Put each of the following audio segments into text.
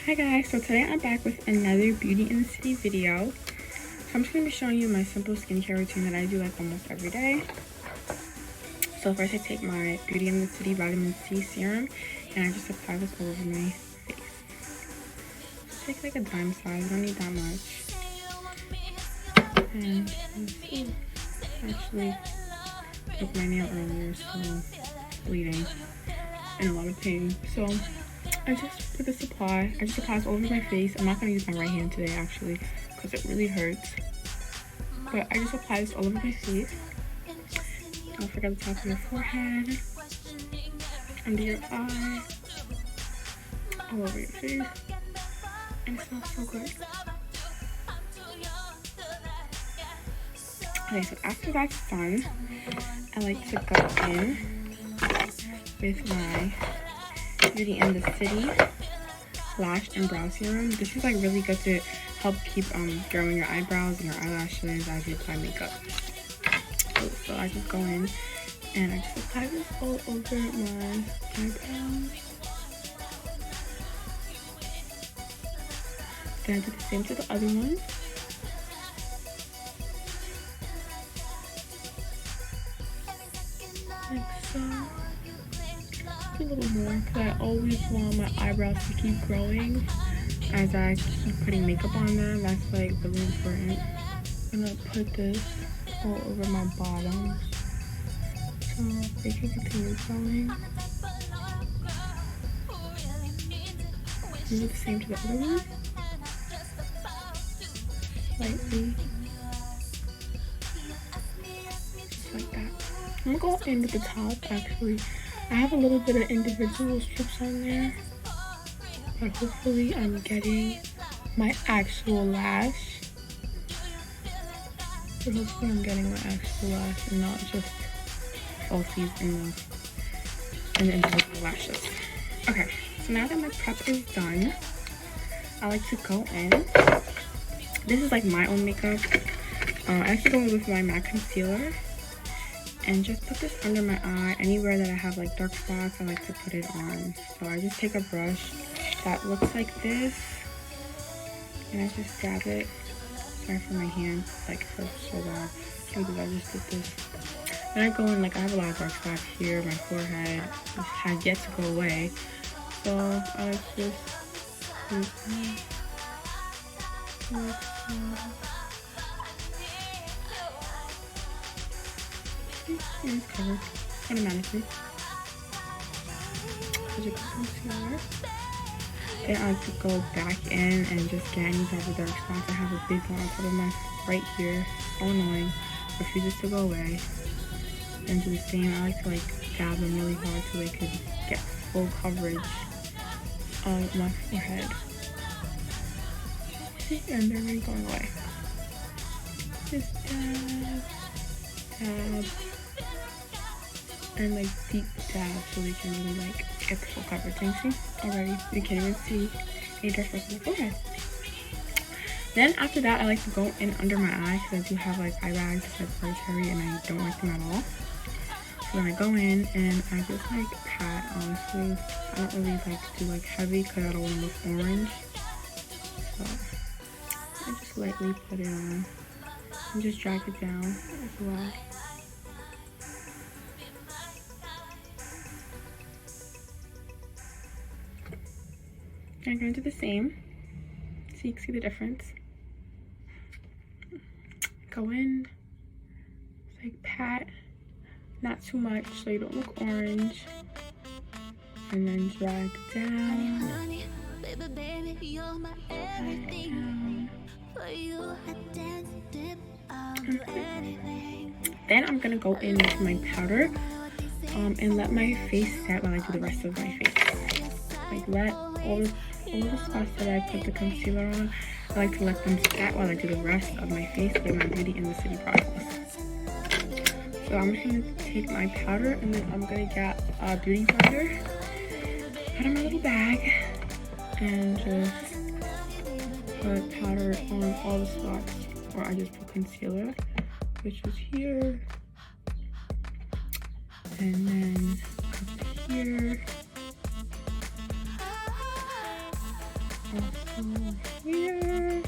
Hi guys, so today I'm back with another Beauty in the City video. So I'm just going to be showing you my simple skincare routine that I do like almost every day. So first I take my Beauty in the City Vitamin C serum and I just apply this all over my face. Just take like a dime size, I don't need that much. And I actually broke my nail earlier, so bleeding and a lot of pain. So I just put this apply. I just apply this all over my face. I'm not going to use my right hand today actually because it really hurts. But I just apply this all over my face. Don't forget the top of your forehead, under your eye, all over your face. And it smells so good. Okay, so after that's done, I like to go in with my Beauty in the City Lash and Brow Serum. This is like really good to help keep growing your eyebrows and your eyelashes as you apply makeup. So I just go in and I just apply this all over my eyebrows. Then I do the same to the other one. Like so. A little more because I always want my eyebrows to keep growing as I keep putting makeup on them. That's like really important. I'm gonna put this all over my bottom so they can continue growing. Do the same to the other one. Slightly. Just like that. I'm gonna go in with the top actually. I have a little bit of individual strips on there, but hopefully I'm getting my actual lash. But hopefully I'm getting my actual lash and not just falsies in the individual lashes. Okay, so now that my prep is done, I like to go in. This is like my own makeup. I like to go in with my MAC concealer. And just put this under my eye. Anywhere that I have like dark spots, I like to put it on. So I just take a brush that looks like this and I just dab it. Sorry for my hand, like hurts so bad because I just did this. Then I go in, like I have a lot of dark spots here, my forehead has yet to go away. So I just it's covered automatically. Concealer. Then I like to go back in and just get any type of dark spots. I have a big one on top of my right here. So annoying. Refuses to go away. And do the same. I like to like dab them really hard so they could get full coverage of my forehead. And they're really going away. Just dab, dab. And like deep dab so we can really like get the full coverage. And see, already you can't even see any dark spots on the forehead. Then after that, I like to go in under my eye because I do have like eye bags that's hereditary and I don't like them at all. So then I go in and I just like pat. Honestly, I don't really like to do like heavy because I don't want to look orange. So I just lightly put it on and just drag it down as well. I'm going to do the same so you can see the difference. Go in, like pat, not too much so you don't look orange, and then drag down. Then I'm gonna go in with my powder and let my face set while I do the rest of my face. Like let all the spots that I put the concealer on, I like to let them set while I do the rest of my face with my Beauty in the City process. So I'm just going to take my powder and then I'm going to get a beauty blender, put in my little bag, and just put powder on all the spots where I just put concealer, which is here, and then up here, also here.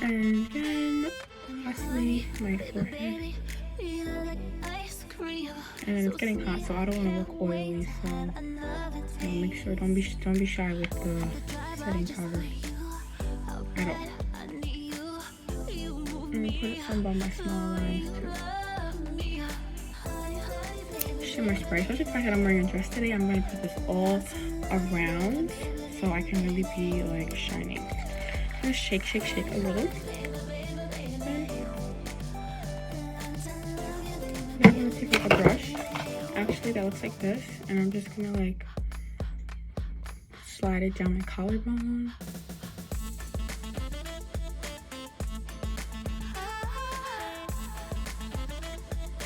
And then lastly, my forehead. And then it's getting hot, so I don't want to look oily, so make sure don't be shy with the setting powder at all. And put some on my small lines too. Shimmer spray. Especially the fact that I'm wearing a dress today, I'm going to put this all around so I can really be like shining. I'm going to shake a little. I'm going to take like a brush, actually that looks like this, and I'm just going to like slide it down my collarbone.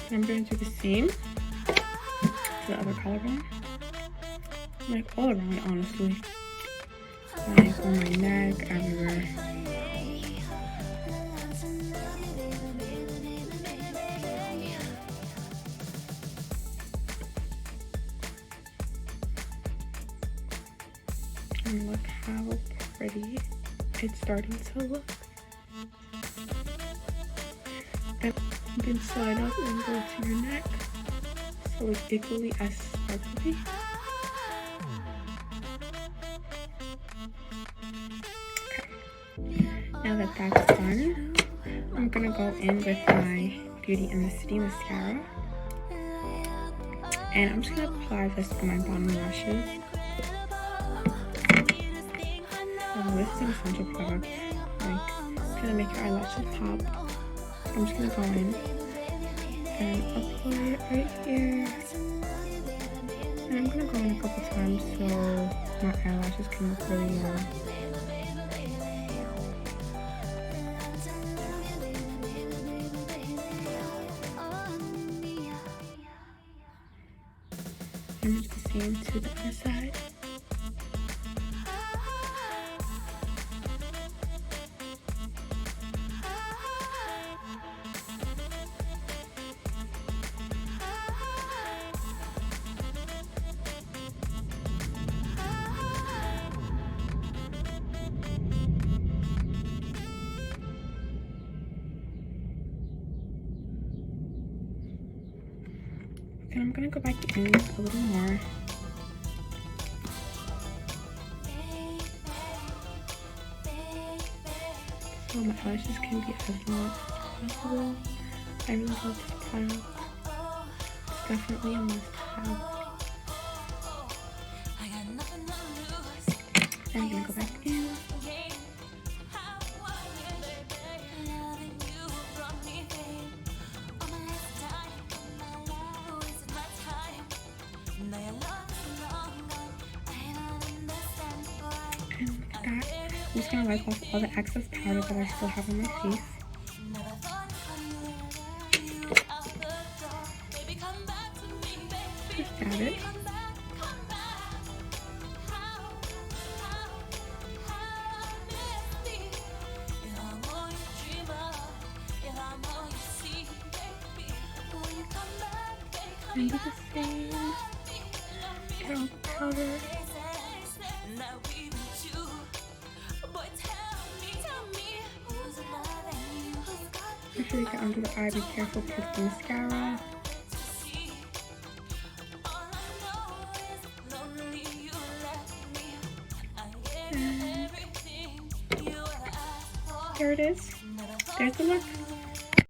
And I'm going to do the same to the other collarbone, like all around, honestly, like on my neck, everywhere. And look how pretty it's starting to look. And you can slide up and go to your neck, so it's equally as sparkly. Okay. Now that that's done, I'm gonna go in with my Beauty in the City mascara, and I'm just gonna apply this on my bottom lashes. This is an essential product, like it's gonna make your eyelashes pop. I'm just gonna go in and apply it right here, and I'm gonna go in a couple times so my eyelashes can look really long. And do the same to the other side. And I'm gonna go back in a little more. So my eyelashes can be as long as possible. I really love this product. It's definitely a must-have. And I'm gonna go back in. I'm just gonna wipe off all the excess powder that I still have on my face. Just dab it. And do the same. Get all the powder. Make sure you get under the eye, be careful with the mascara. And there it is. There's the look.